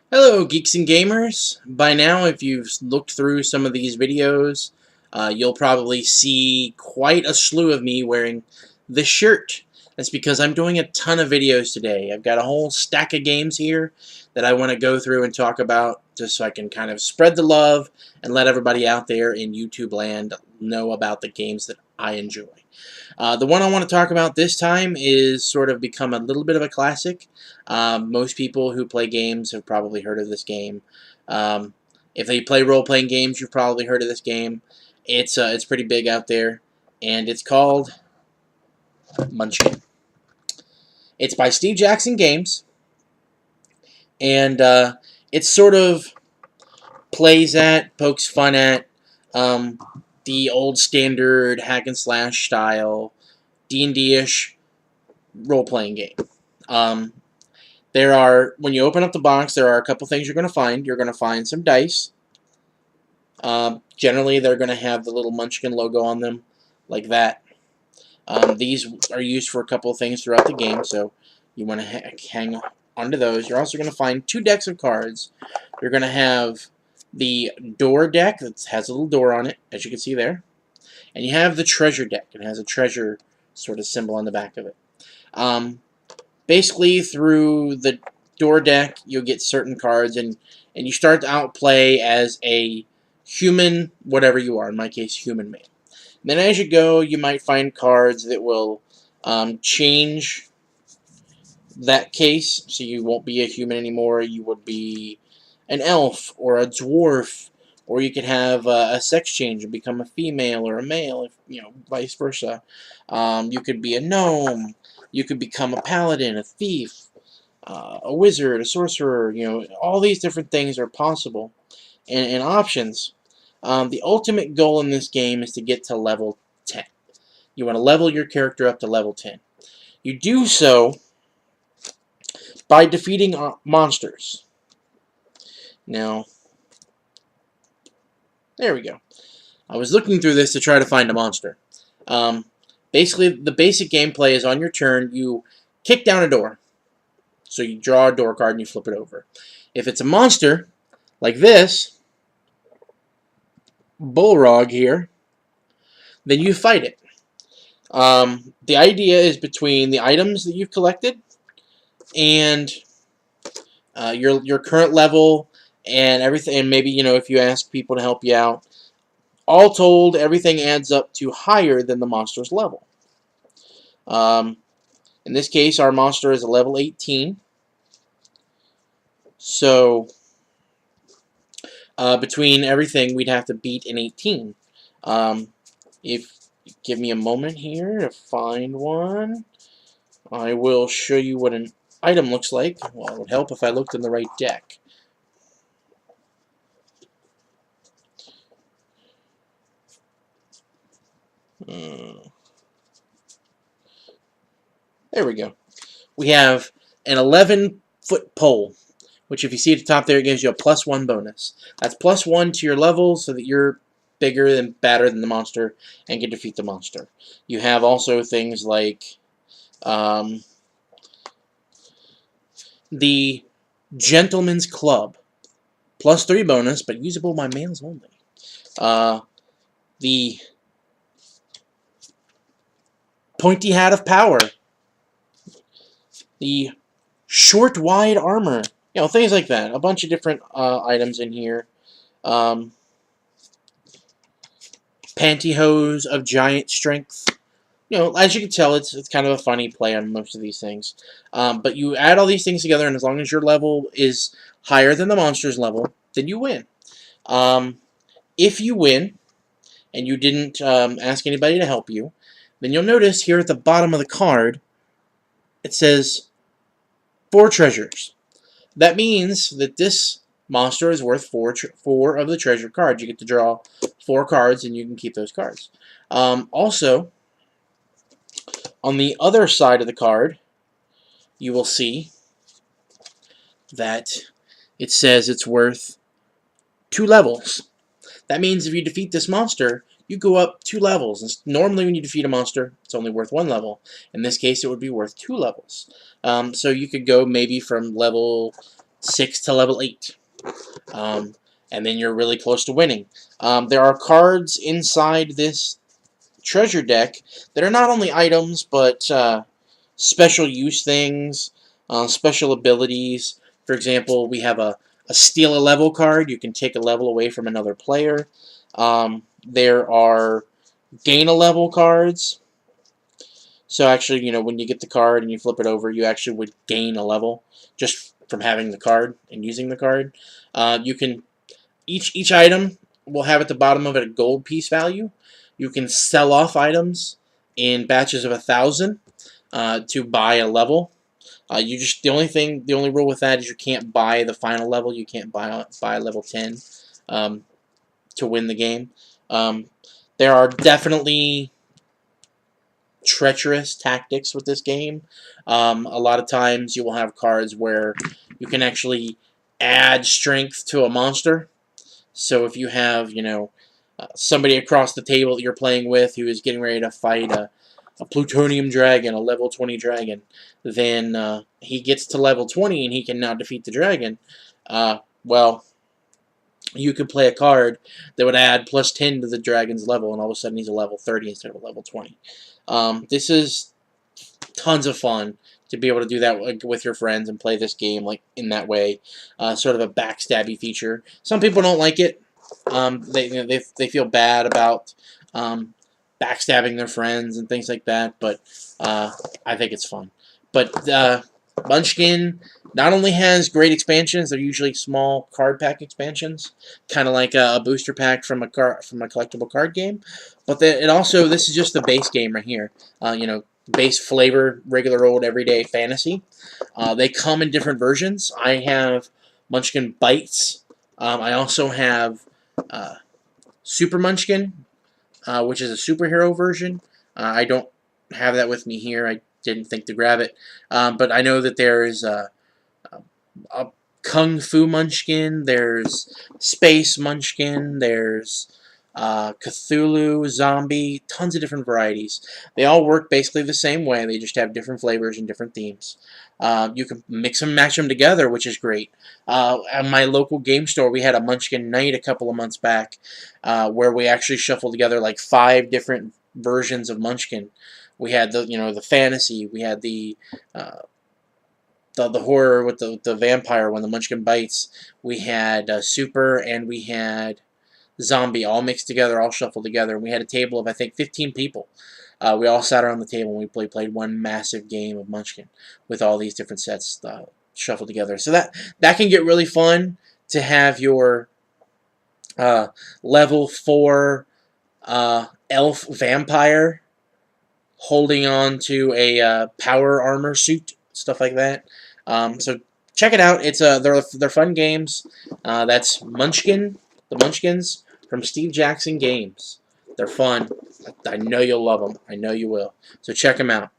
Hello, geeks and gamers. By now, if you've looked through some of these videos, you'll probably see quite a slew of me wearing this shirt. That's because I'm doing a ton of videos today. I've got a whole stack of games here that I want to go through and talk about just so I can kind of spread the love and let everybody out there in YouTube land know about the games that I enjoy. The one I want to talk about this time is sort of become a little bit of a classic. Most people who play games have probably heard of this game. If they play role-playing games, you've probably heard of this game. It's pretty big out there, and it's called Munchkin. It's by Steve Jackson Games, and it sort of plays at, pokes fun at um, the old standard hack and slash style D&D-ish role-playing game. Um, when you open up the box, there are a couple things you're going to find. You're going to find some dice. Generally, they're going to have the little Munchkin logo on them, like that. These are used for a couple of things throughout the game, so you want to hang onto those. You're also going to find 2 decks of cards. You're going to have the door deck that has a little door on it, as you can see there. And you have the treasure deck. It has a treasure sort of symbol on the back of it. Basically, through the door deck, you'll get certain cards, and you start to outplay as a human, whatever you are. In my case, human male. And then as you go, you might find cards that will change that case, so you won't be a human anymore. You would be an elf or a dwarf, or you could have a sex change and become a female or a male, if, vice versa. You could be a gnome. You could become a paladin, a thief, a wizard, a sorcerer. All these different things are possible and options. The ultimate goal in this game is to get to level 10. You want to level your character up to level 10. You do so by defeating monsters. Now, there we go. I was looking through this to try to find a monster. Basically, the basic gameplay is on your turn, you kick down a door. So you draw a door card and you flip it over. If it's a monster, like this, Bullrog here, then you fight it. The idea is between the items that you've collected and your current level and everything, and maybe if you ask people to help you out. All told, everything adds up to higher than the monster's level. In this case, our monster is a level 18. So, between everything, we'd have to beat an 18. If you give me a moment here to find one, I will show you what an item looks like. Well, it would help if I looked in the right deck. There we go. We have an 11-foot pole, which if you see at the top there, it gives you a +1 bonus. That's +1 to your level so that you're bigger and badder than the monster and can defeat the monster. You have also things like the Gentleman's Club, +3 bonus, but usable by males only. The Pointy Hat of Power, the Short Wide Armor, things like that. A bunch of different items in here. Pantyhose of Giant Strength. As you can tell, it's kind of a funny play on most of these things. But you add all these things together, and as long as your level is higher than the monster's level, then you win. If you win, and you didn't ask anybody to help you, then you'll notice here at the bottom of the card, it says 4 treasures. That means that this monster is worth 4 of the treasure cards. You get to draw 4 cards, and you can keep those cards. Also, on the other side of the card, you will see that it says it's worth 2 levels. That means if you defeat this monster, you go up 2 levels. Normally when you defeat a monster, it's only worth 1 level. In this case, it would be worth 2 levels. So you could go maybe from level 6 to level 8. And then you're really close to winning. There are cards inside this treasure deck that are not only items, but special use things, special abilities. For example, we have a steal a level card. You can take a level away from another player. There are gain a level cards. So actually, you know, when you get the card and you flip it over, you actually would gain a level just from having the card and using the card. You can each item will have at the bottom of it a gold piece value. You can sell off items in batches of 1,000 to buy a level. The only rule with that is you can't buy the final level. You can't buy level 10 to win the game. There are definitely treacherous tactics with this game. A lot of times you will have cards where you can actually add strength to a monster. So if you have, you know, somebody across the table that you're playing with who is getting ready to fight a plutonium dragon, a level 20 dragon, then he gets to level 20 and he can now defeat the dragon. Well, you could play a card that would add plus 10 to the dragon's level, and all of a sudden he's a level 30 instead of a level 20. This is tons of fun to be able to do that with your friends and play this game like in that way. Sort of a backstabby feature. Some people don't like it. They feel bad about backstabbing their friends and things like that, but I think it's fun. But Munchkin not only has great expansions, they're usually small card pack expansions, kind of like a booster pack from a collectible card game. But this is just the base game right here. You know, base flavor, regular old everyday fantasy. They come in different versions. I have Munchkin Bites. I also have Super Munchkin, which is a superhero version. I don't have that with me here. I didn't think to grab it. But I know that there is a Kung Fu Munchkin, there's Space Munchkin, there's Cthulhu, Zombie, tons of different varieties. They all work basically the same way, they just have different flavors and different themes. You can mix and match them together, which is great. At my local game store, we had a Munchkin night a couple of months back, where we actually shuffled together like 5 different versions of Munchkin. We had the fantasy, we had the horror with the vampire one, the Munchkin Bites. We had Super, and we had Zombie, all mixed together, all shuffled together. And we had a table of, I think, 15 people. We all sat around the table and we played one massive game of Munchkin with all these different sets shuffled together. So that can get really fun to have your level 4 elf vampire holding on to a power armor suit, stuff like that. So check it out. It's they're fun games. That's Munchkin, the Munchkins from Steve Jackson Games. They're fun. I know you'll love them. I know you will. So check them out.